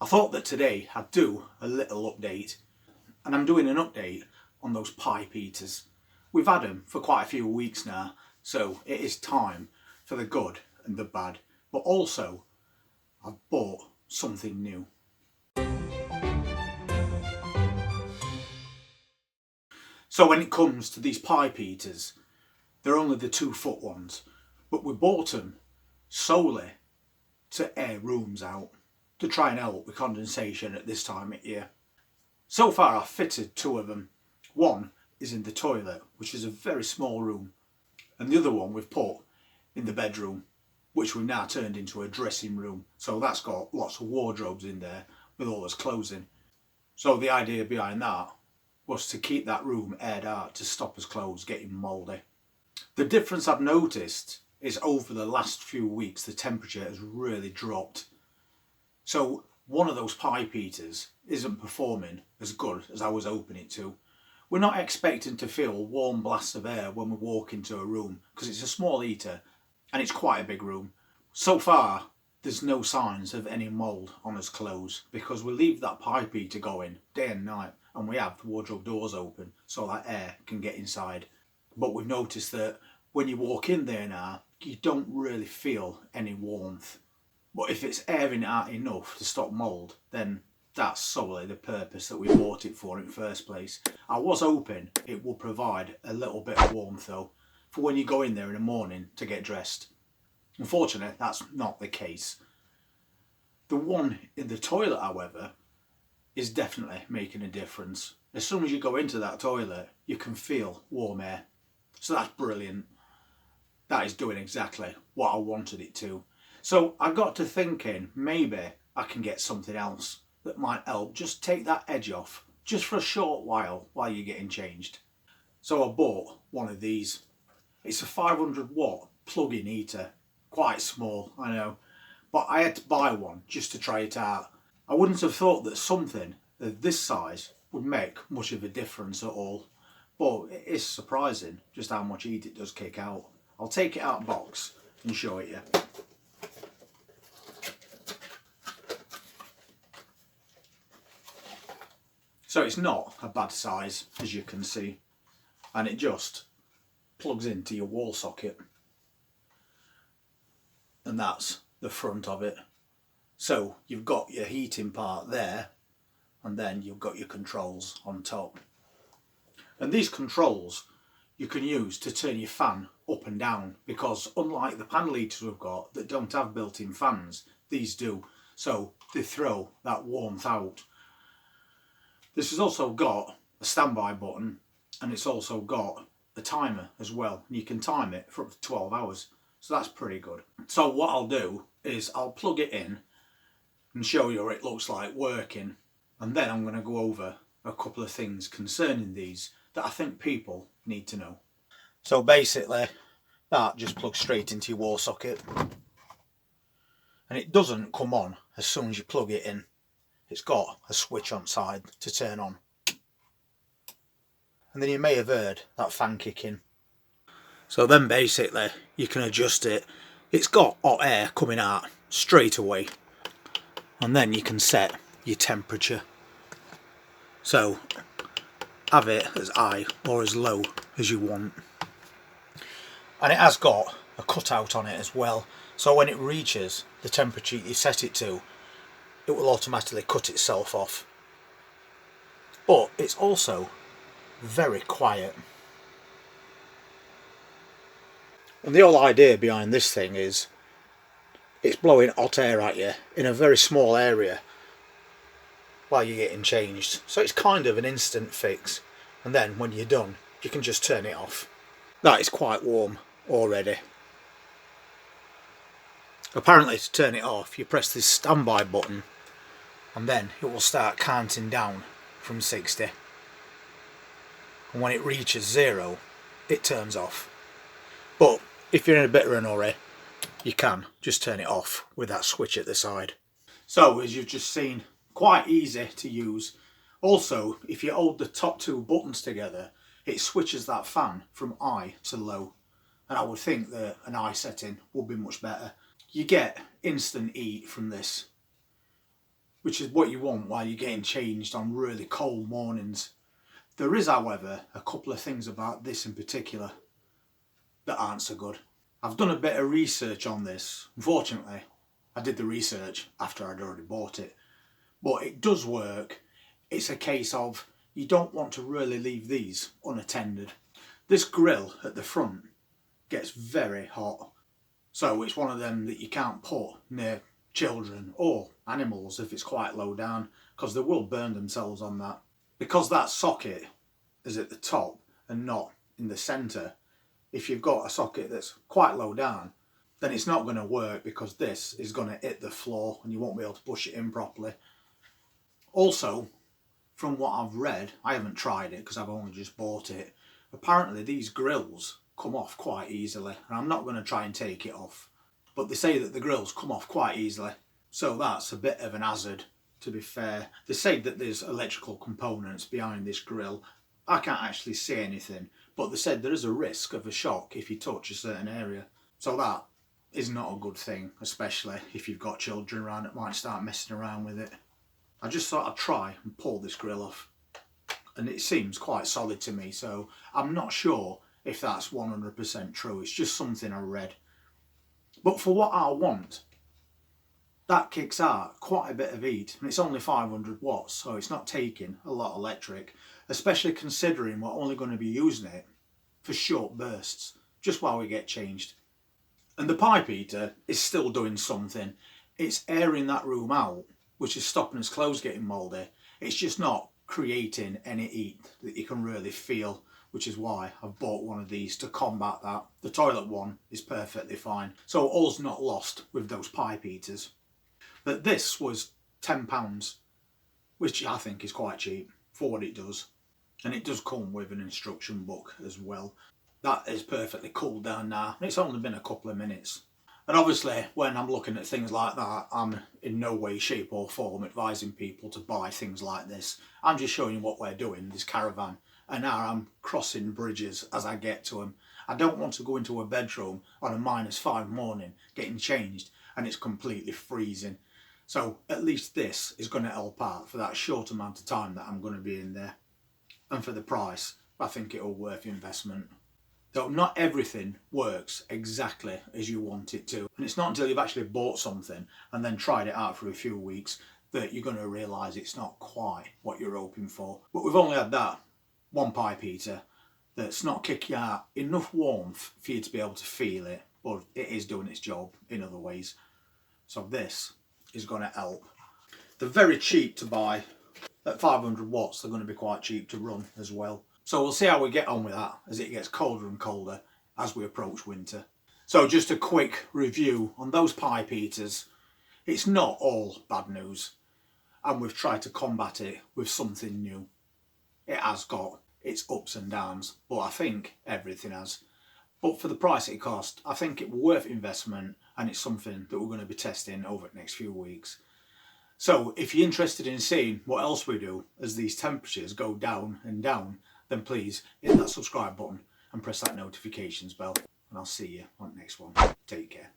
I thought that today I'd do a little update, and I'm doing an update on those pipe heaters. We've had them for quite a few weeks now, so it is time for the good and the bad, but also I've bought something new. So when it comes to these pipe heaters, they're only the 2-foot ones, but we bought them solely to air rooms out, to try and help with condensation at this time of year. So far I've fitted 2 of them. One is in the toilet, which is a very small room, and the other one we've put in the bedroom, which we've now turned into a dressing room. So that's got lots of wardrobes in there with all its clothes in. So the idea behind that was to keep that room aired out to stop us clothes getting mouldy. The difference I've noticed is over the last few weeks the temperature has really dropped. So one of those pipe heaters isn't performing as good as I was hoping it to. We're not expecting to feel warm blasts of air when we walk into a room because it's a small heater and it's quite a big room. So far there's no signs of any mould on us clothes because we leave that pipe heater going day and night, and we have the wardrobe doors open so that air can get inside. But we've noticed that when you walk in there now, you don't really feel any warmth. But if it's airing out enough to stop mould, then that's solely the purpose that we bought it for in the first place. I was hoping it would provide a little bit of warmth though, for when you go in there in the morning to get dressed. Unfortunately, that's not the case. The one in the toilet, however, is definitely making a difference. As soon as you go into that toilet, you can feel warm air. So that's brilliant. That is doing exactly what I wanted it to. So I got to thinking maybe I can get something else that might help just take that edge off just for a short while you're getting changed. So I bought one of these. It's a 500 watt plug-in heater. Quite small, I know, but I had to buy one just to try it out. I wouldn't have thought that something of this size would make much of a difference at all, but it is surprising just how much heat it does kick out. I'll take it out of the box and show it you. So it's not a bad size, as you can see, and it just plugs into your wall socket, and that's the front of it. So you've got your heating part there, and then you've got your controls on top. And these controls you can use to turn your fan up and down, because unlike the panel heaters we've got that don't have built-in fans, these do, so they throw that warmth out. This has also got a standby button, and it's also got a timer as well, and you can time it for up to 12 hours, so that's pretty good. So what I'll do is I'll plug it in and show you what it looks like working, and then I'm going to go over a couple of things concerning these that I think people need to know. So basically that just plugs straight into your wall socket, and it doesn't come on as soon as you plug it in. It's got a switch on side to turn on, and then you may have heard that fan kicking. So then basically you can adjust it. It's got hot air coming out straight away, and then you can set your temperature. So have it as high or as low as you want. And it has got a cutout on it as well, so when it reaches the temperature you set it to, it will automatically cut itself off. But it's also very quiet. And the whole idea behind this thing is it's blowing hot air at you in a very small area while you're getting changed. So it's kind of an instant fix, and then when you're done you can just turn it off. That is quite warm already. Apparently to turn it off you press this standby button, and then it will start counting down from 60, and when it reaches 0 it turns off. But if you're in a bit of a hurry you can just turn it off with that switch at the side. So as you've just seen, quite easy to use. Also, if you hold the top 2 buttons together, it switches that fan from high to low, and I would think that an high setting would be much better. You get instant heat from this. which is what you want while you're getting changed on really cold mornings. There is, however, a couple of things about this in particular that aren't so good. I've done a bit of research on this. Unfortunately, I did the research after I'd already bought it, but it does work. It's a case of you don't want to really leave these unattended. This grill at the front gets very hot, so it's one of them that you can't put near children or animals if it's quite low down, because they will burn themselves on that. Because that socket is at the top and not in the centre, if you've got a socket that's quite low down, then it's not going to work, because this is going to hit the floor and you won't be able to push it in properly. Also, from what I've read, I haven't tried it because I've only just bought it, apparently these grills come off quite easily, and I'm not going to try and take it off, but they say that the grills come off quite easily, so that's a bit of an hazard, to be fair. They say that there's electrical components behind this grill. I can't actually see anything, but they said there is a risk of a shock if you touch a certain area, so that is not a good thing, especially if you've got children around that might start messing around with it. I just thought I'd try and pull this grill off, and it seems quite solid to me, so I'm not sure if that's 100% true. It's just something I read. But for what I want, that kicks out quite a bit of heat, and it's only 500 watts, so it's not taking a lot of electric, especially considering we're only going to be using it for short bursts, just while we get changed. And the pipe heater is still doing something. It's airing that room out, which is stopping his clothes getting mouldy. It's just not creating any heat that you can really feel, which is why I've bought one of these to combat that. The toilet one is perfectly fine, so all's not lost with those pipe heaters. But this was £10, which I think is quite cheap for what it does. And it does come with an instruction book as well. That is perfectly cooled down now, and it's only been a couple of minutes. And obviously, when I'm looking at things like that, I'm in no way, shape or form advising people to buy things like this. I'm just showing you what we're doing, this caravan, and how I'm crossing bridges as I get to them. I don't want to go into a bedroom on a -5 morning, getting changed, and it's completely freezing. So at least this is going to help out for that short amount of time that I'm going to be in there. And for the price, I think it'll worth the investment. Though not everything works exactly as you want it to. And it's not until you've actually bought something and then tried it out for a few weeks that you're going to realise it's not quite what you're hoping for. But we've only had that one pipe heater that's not kicking out enough warmth for you to be able to feel it, but it is doing its job in other ways. So this is going to help. They're very cheap to buy. At 500 watts, they're going to be quite cheap to run as well. So we'll see how we get on with that as it gets colder and colder as we approach winter. So just a quick review on those pipe heaters. It's not all bad news, and we've tried to combat it with something new. It has got its ups and downs, but I think everything has. But for the price it cost, I think it was worth investment, and it's something that we're going to be testing over the next few weeks. So if you're interested in seeing what else we do as these temperatures go down and down, then please hit that subscribe button and press that notifications bell, and I'll see you on the next one. Take care.